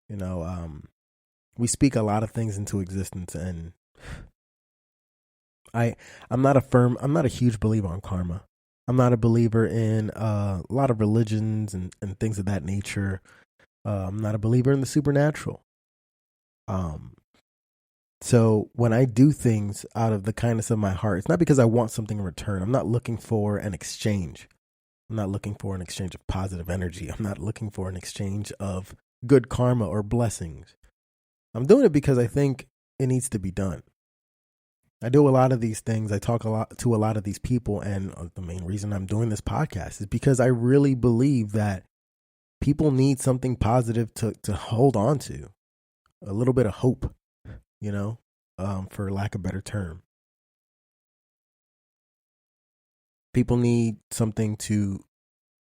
You know, we speak a lot of things into existence, and I I'm not a huge believer on karma. I'm not a believer in a lot of religions and things of that nature. I'm not a believer in the supernatural. Um, so when I do things out of the kindness of my heart, it's not because I want something in return. I'm not looking for an exchange. I'm not looking for an exchange of positive energy. I'm not looking for an exchange of good karma or blessings. I'm doing it because I think it needs to be done. I do a lot of these things. I talk a lot to a lot of these people. And the main reason I'm doing this podcast is because I really believe that people need something positive to hold on to, a little bit of hope, you know, for lack of a better term. People need something to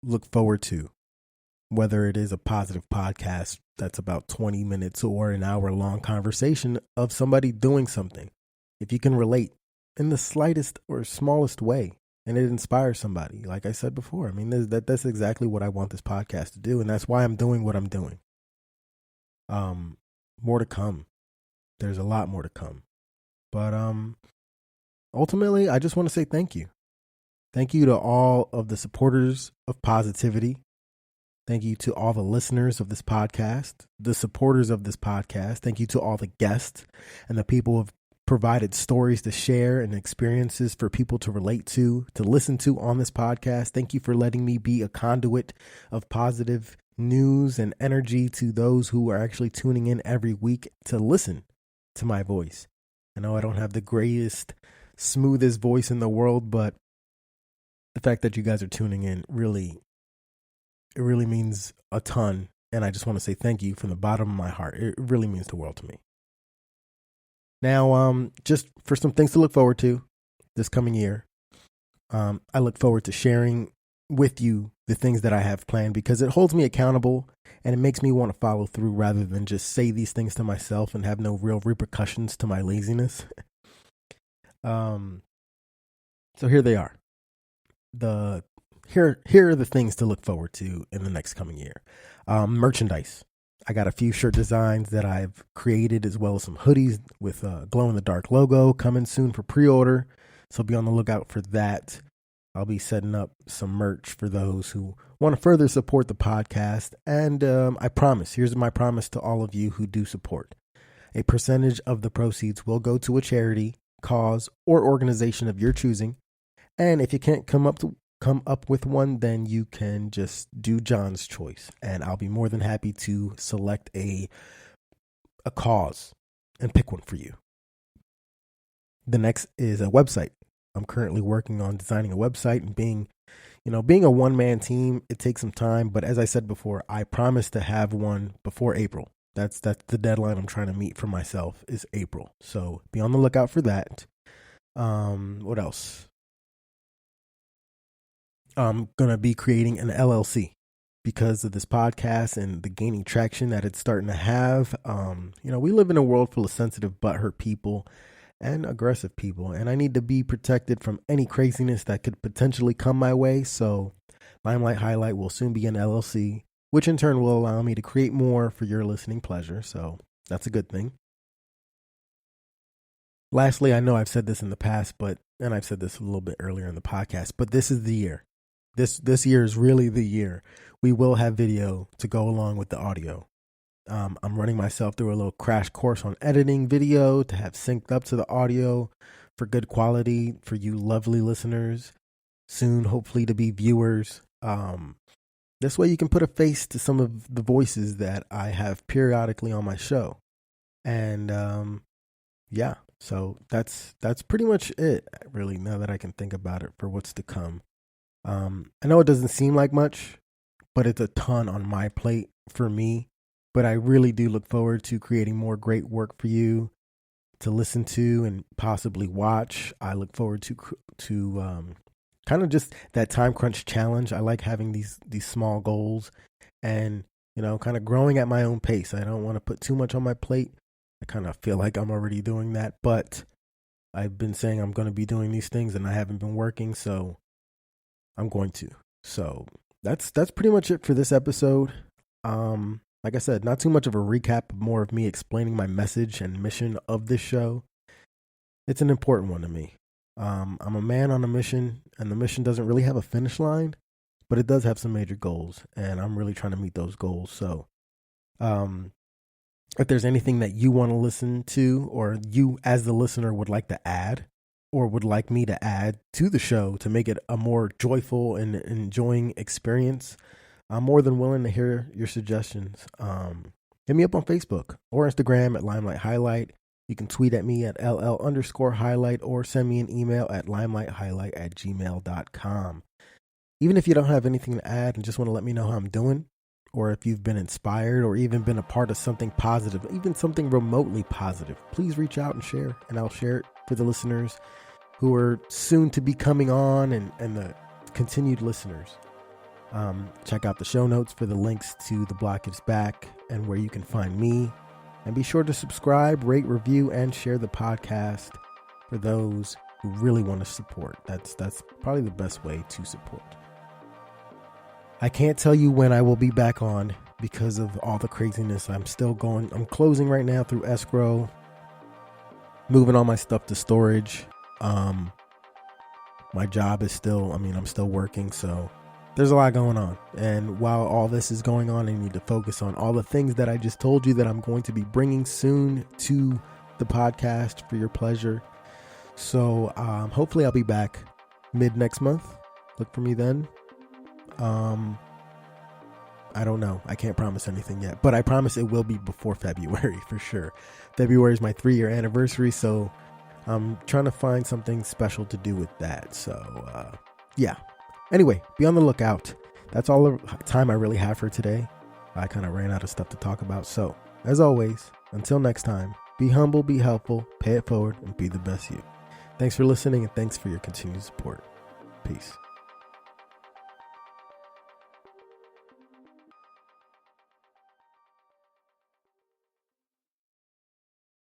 look forward to, whether it is a positive podcast that's about 20 minutes or an hour long conversation of somebody doing something. If you can relate in the slightest or smallest way and it inspires somebody, like I said before, I mean, that's exactly what I want this podcast to do. And that's why I'm doing what I'm doing. More to come. There's a lot more to come. But ultimately, I just want to say thank you. Thank you to all of the supporters of positivity. Thank you to all the listeners of this podcast, the supporters of this podcast. Thank you to all the guests and the people who have provided stories to share and experiences for people to relate to listen to on this podcast. Thank you for letting me be a conduit of positive news and energy to those who are actually tuning in every week to listen to my voice. I know I don't have the greatest, smoothest voice in the world, but the fact that you guys are tuning in it really means a ton. And I just want to say thank you from the bottom of my heart. It really means the world to me. Now, just for some things to look forward to this coming year, I look forward to sharing with you the things that I have planned because it holds me accountable and it makes me want to follow through rather than just say these things to myself and have no real repercussions to my laziness. So here they are. Here are the things to look forward to in the next coming year. Merchandise. I got a few shirt designs that I've created, as well as some hoodies with a glow in the dark logo coming soon for pre-order. So be on the lookout for that. I'll be setting up some merch for those who want to further support the podcast. And I promise, here's my promise to all of you who do support. A percentage of the proceeds will go to a charity, cause, or organization of your choosing. And if you can't come up with one, then you can just do John's choice, and I'll be more than happy to select a cause and pick one for you. The next is a website. I'm currently working on designing a website and being a one-man team, it takes some time, but as I said before, I promise to have one before April. That's the deadline I'm trying to meet for myself is April. So be on the lookout for that. What else? I'm going to be creating an LLC because of this podcast and the gaining traction that it's starting to have. We live in a world full of sensitive, butthurt people and aggressive people, and I need to be protected from any craziness that could potentially come my way. So Limelight Highlight will soon be an LLC, which in turn will allow me to create more for your listening pleasure. So that's a good thing. Lastly, I know I've said this in the past, and I've said this a little bit earlier in the podcast, but this is the year. This year is really the year. We will have video to go along with the audio. I'm running myself through a little crash course on editing video to have synced up to the audio for good quality for you lovely listeners. Soon, hopefully, to be viewers. This way you can put a face to some of the voices that I have periodically on my show. And yeah, so that's pretty much it, really, now that I can think about it for what's to come. I know it doesn't seem like much, but it's a ton on my plate for me. But I really do look forward to creating more great work for you to listen to and possibly watch. I look forward to kind of just that time crunch challenge. I like having these small goals and, kind of growing at my own pace. I don't want to put too much on my plate. I kind of feel like I'm already doing that, but I've been saying I'm going to be doing these things and I haven't been working, so I'm going to. So that's pretty much it for this episode. like I said, not too much of a recap, but more of me explaining my message and mission of this show. It's an important one to me. I'm a man on a mission, and the mission doesn't really have a finish line, but it does have some major goals, and I'm really trying to meet those goals. So, if there's anything that you want to listen to, or you as the listener would like to add, or would like me to add to the show to make it a more joyful and enjoying experience, I'm more than willing to hear your suggestions. Hit me up on Facebook or Instagram at Limelight Highlight. You can tweet at me at LL_highlight or send me an email at limelight_highlight@gmail.com. Even if you don't have anything to add and just want to let me know how I'm doing, or if you've been inspired or even been a part of something positive, even something remotely positive, please reach out and share, and I'll share it for the listeners who are soon to be coming on and the continued listeners. Check out the show notes for the links to The Block Is Back and where you can find me. And be sure to subscribe, rate, review, and share the podcast for those who really want to support. That's probably the best way to support. I can't tell you when I will be back on because of all the craziness. I'm closing right now through escrow, moving all my stuff to storage. My job is I'm still working, so there's a lot going on. And while all this is going on, I need to focus on all the things that I just told you that I'm going to be bringing soon to the podcast for your pleasure. So hopefully I'll be back mid next month. Look for me then. I don't know. I can't promise anything yet, but I promise it will be before February for sure. February is my 3-year anniversary, so I'm trying to find something special to do with that. So yeah. Anyway, be on the lookout. That's all the time I really have for today. I kind of ran out of stuff to talk about. So, as always, until next time, be humble, be helpful, pay it forward, and be the best you. Thanks for listening, and thanks for your continued support. Peace.